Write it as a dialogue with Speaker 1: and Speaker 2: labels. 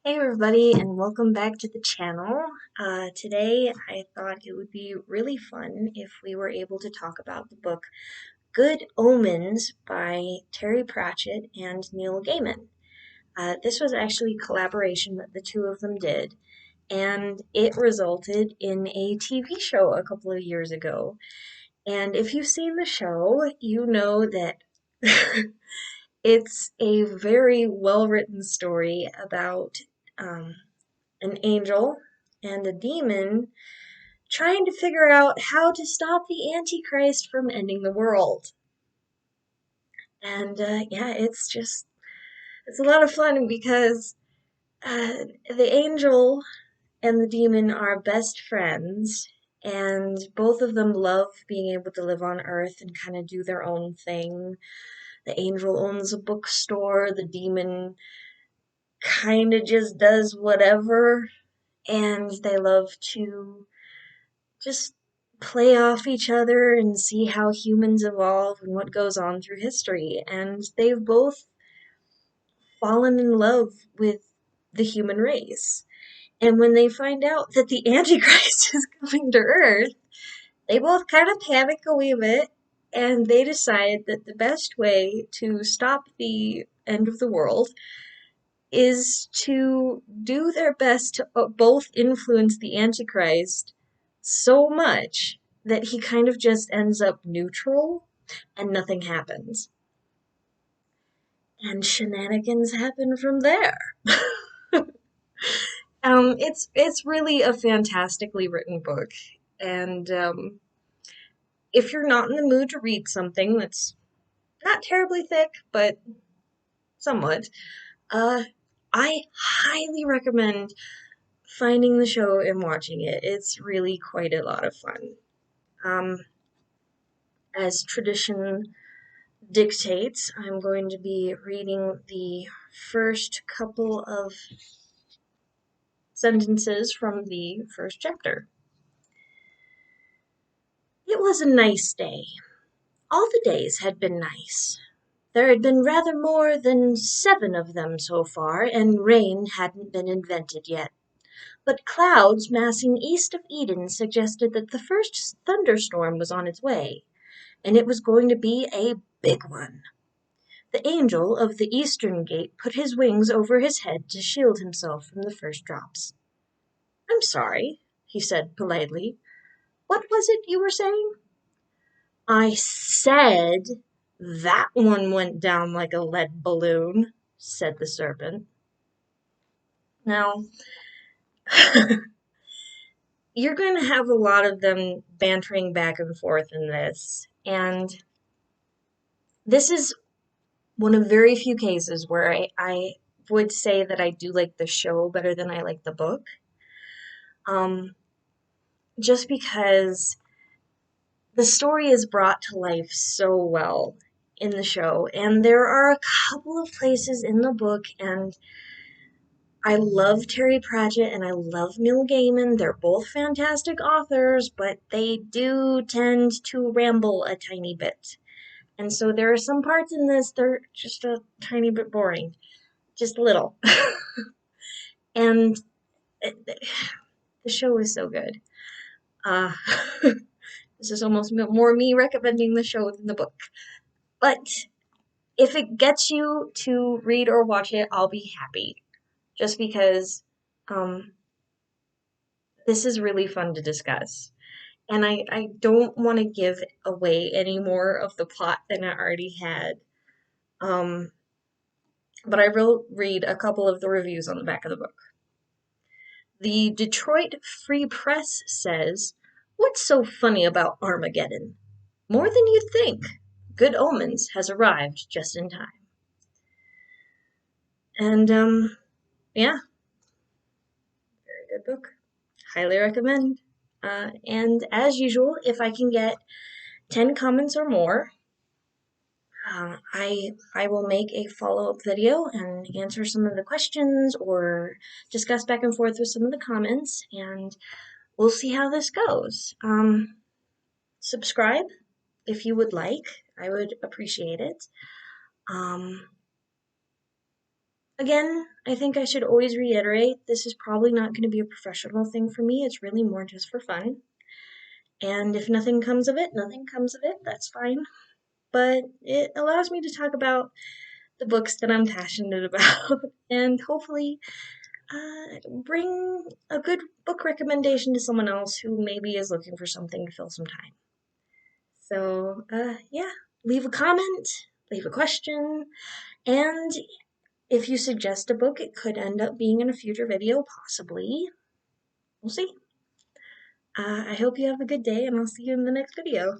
Speaker 1: Hey everybody, and welcome back to the channel. Today I thought it would be really fun if we were able to talk about the book Good Omens by Terry Pratchett and Neil Gaiman. This was actually a collaboration that the two of them did, and it resulted in a TV show a couple of years ago. And if you've seen the show, you know that it's a very well-written story about um, an angel and a demon trying to figure out how to stop the Antichrist from ending the world. And yeah, it's a lot of fun because the angel and the demon are best friends, and both of them love being able to live on Earth and kind of do their own thing. The angel owns a bookstore, the demon kind of just does whatever, and they love to just play off each other and see how humans evolve and what goes on through history. And they've both fallen in love with the human race. And when they find out that the Antichrist is coming to Earth, they both kind of panic a wee bit and they decide that the best way to stop the end of the world is to do their best to both influence the Antichrist so much that he kind of just ends up neutral and nothing happens. And shenanigans happen from there. It's really a fantastically written book, and if you're not in the mood to read something that's not terribly thick but somewhat, uh, I highly recommend finding the show and watching it. It's really quite a lot of fun. Um, as tradition dictates, I'm going to be reading the first couple of sentences from the first chapter. It was a nice day. All the days had been nice. There had been rather more than 7 of them so far, and rain hadn't been invented yet. But clouds massing east of Eden suggested that the first thunderstorm was on its way, and it was going to be a big one. The angel of the eastern gate put his wings over his head to shield himself from the first drops. I'm sorry, he said politely. What was it you were saying? I said that one went down like a lead balloon, said the serpent. Now, you're going to have a lot of them bantering back and forth in this, and this is one of very few cases where I would say that I do like the show better than I like the book. Um, just because the story is brought to life so well in the show, and there are a couple of places in the book, and I love Terry Pratchett and I love Neil Gaiman. They're both fantastic authors, but they do tend to ramble a tiny bit. And so there are some parts in this that are just a tiny bit boring. Just a little. And the show is so good. Uh, this is almost more me recommending the show than the book. But if it gets you to read or watch it, I'll be happy. Just because um, this is really fun to discuss. And I don't want to give away any more of the plot than I already had. Um, but I will read a couple of the reviews on the back of the book. The Detroit Free Press says, "What's so funny about Armageddon? More than you'd think. Good Omens has arrived just in time." And yeah, very good book. Highly recommend. And as usual, if I can get 10 comments or more, I will make a follow-up video and answer some of the questions or discuss back and forth with some of the comments, and we'll see how this goes. Subscribe if you would like. I would appreciate it. Um, Again, I think I should always reiterate this is probably not going to be a professional thing for me. It's really more just for fun. And if nothing comes of it, nothing comes of it. That's fine. But it allows me to talk about the books that I'm passionate about and hopefully bring a good book recommendation to someone else who maybe is looking for something to fill some time. So, yeah, leave a comment, leave a question, and if you suggest a book, it could end up being in a future video, possibly. We'll see. I hope you have a good day, and I'll see you in the next video.